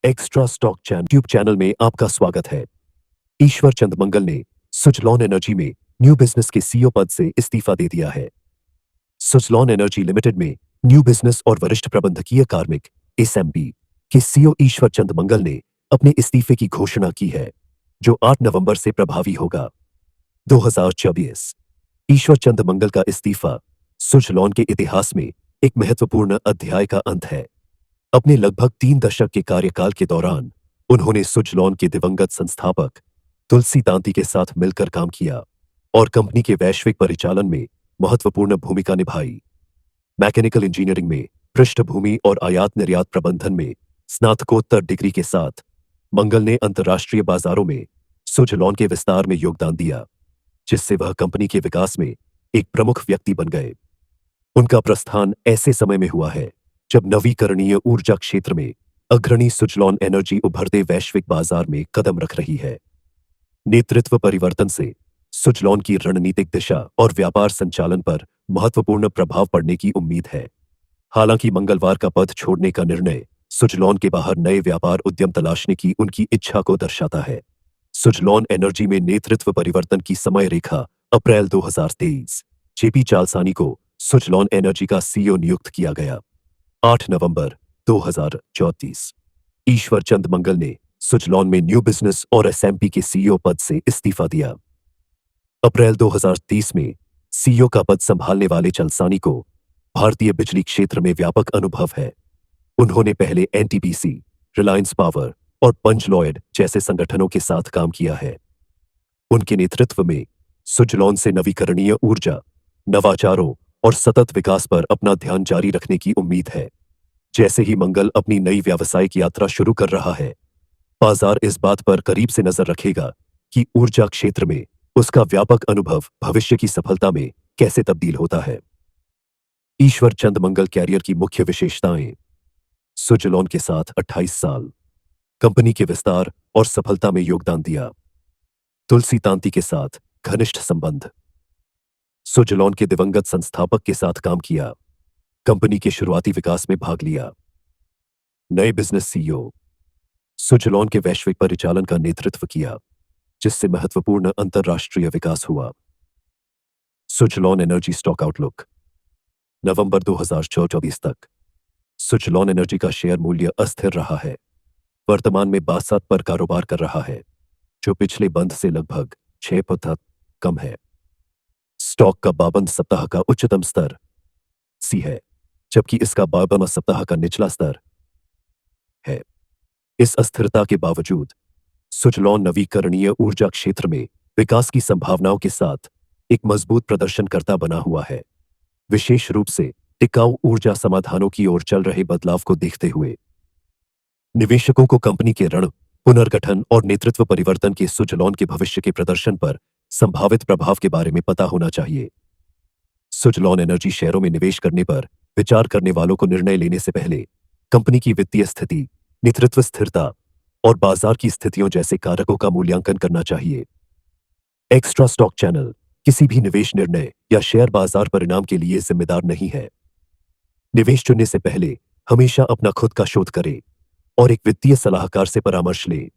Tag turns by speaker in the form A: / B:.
A: Extra stock YouTube channel में आपका स्वागत है। ईश्वर चंद मंगल ने सुजलॉन एनर्जी में न्यू बिजनेस के सीईओ पद से इस्तीफा दे दिया है। सुजलॉन एनर्जी लिमिटेड में न्यू बिजनेस और वरिष्ठ प्रबंधकीय कार्मिक एसएमबी के सीईओ ईश्वर चंद मंगल ने अपने इस्तीफे की घोषणा की है, जो 8 नवंबर से प्रभावी होगा। 2024 ईश्वर चंद मंगल का इस्तीफा सुजलॉन के इतिहास में एक महत्वपूर्ण अध्याय का अंत है। अपने लगभग 3 दशक के कार्यकाल के दौरान उन्होंने सुजलॉन के दिवंगत संस्थापक तुलसी तांती के साथ मिलकर काम किया और कंपनी के वैश्विक परिचालन में महत्वपूर्ण भूमिका निभाई। मैकेनिकल इंजीनियरिंग में पृष्ठभूमि और आयात निर्यात प्रबंधन में स्नातकोत्तर डिग्री के साथ मंगल ने अंतर्राष्ट्रीय बाजारों में सुजलॉन के विस्तार में योगदान दिया, जिससे वह कंपनी के विकास में एक प्रमुख व्यक्ति बन गए। उनका प्रस्थान ऐसे समय में हुआ है जब नवीकरणीय ऊर्जा क्षेत्र में अग्रणी सुजलॉन एनर्जी उभरते वैश्विक बाजार में कदम रख रही है। नेतृत्व परिवर्तन से सुजलॉन की रणनीतिक दिशा और व्यापार संचालन पर महत्वपूर्ण प्रभाव पड़ने की उम्मीद है। हालांकि मंगलवार का पद छोड़ने का निर्णय सुजलॉन के बाहर नए व्यापार उद्यम तलाशने की उनकी इच्छा को दर्शाता है। सुजलॉन एनर्जी में नेतृत्व परिवर्तन की समय रेखा अप्रैल 2023। जेपी चालसानी को सुजलॉन एनर्जी का सीईओ नियुक्त किया गया। 8 नवंबर 2034 ईश्वर चंद मंगल ने सुजलॉन में न्यू बिजनेस और एसएमपी के सीईओ पद से इस्तीफा दिया। अप्रैल 2030 में सीईओ का पद संभालने वाले चलसानी को भारतीय बिजली क्षेत्र में व्यापक अनुभव है। उन्होंने पहले एनटीपीसी, रिलायंस पावर और पंच लॉयड जैसे संगठनों के साथ काम किया है। उनके नेतृत्व में सुजलॉन से नवीकरणीय ऊर्जा, नवाचारों और सतत विकास पर अपना ध्यान जारी रखने की उम्मीद है। जैसे ही मंगल अपनी नई व्यावसायिक यात्रा शुरू कर रहा है, बाजार इस बात पर करीब से नजर रखेगा कि ऊर्जा क्षेत्र में उसका व्यापक अनुभव भविष्य की सफलता में कैसे तब्दील होता है। ईश्वर चंद मंगल कैरियर की मुख्य विशेषताएं। सुजलॉन के साथ 28 साल, कंपनी के विस्तार और सफलता में योगदान दिया। तुलसी तांती के साथ घनिष्ठ संबंध, सुजलॉन के दिवंगत संस्थापक के साथ काम किया, कंपनी के शुरुआती विकास में भाग लिया। नए बिजनेस सीईओ, सुजलॉन के वैश्विक परिचालन का नेतृत्व किया, जिससे महत्वपूर्ण अंतर्राष्ट्रीय विकास हुआ। Suzlon energy stock outlook. नवंबर 2024 तक सुजलॉन एनर्जी का शेयर मूल्य अस्थिर रहा है, वर्तमान में 62 पर कारोबार कर रहा है, जो पिछले बंद से लगभग 6% कम है। स्टॉक का 52 सप्ताह का उच्चतम स्तर सी है, जबकि इसका 52वां सप्ताह का निचला स्तर है। इस अस्थिरता के बावजूद सुजलॉन नवीकरणीय ऊर्जा क्षेत्र में विकास की संभावनाओं के साथ एक मजबूत प्रदर्शनकर्ता बना हुआ है, विशेष रूप से टिकाऊ ऊर्जा समाधानों की ओर चल रहे बदलाव को देखते हुए। निवेशकों को कंपनी के ऋण पुनर्गठन और नेतृत्व परिवर्तन के सुजलॉन के भविष्य के प्रदर्शन पर संभावित प्रभाव के बारे में पता होना चाहिए। सुजलॉन एनर्जी शेयरों में निवेश करने पर विचार करने वालों को निर्णय लेने से पहले कंपनी की वित्तीय स्थिति, नेतृत्व स्थिरता और बाजार की स्थितियों जैसे कारकों का मूल्यांकन करना चाहिए। एक्स्ट्रा स्टॉक चैनल किसी भी निवेश निर्णय या शेयर बाजार परिणाम के लिए जिम्मेदार नहीं है। निवेश चुनने से पहले हमेशा अपना खुद का शोध करें और एक वित्तीय सलाहकार से परामर्श लें।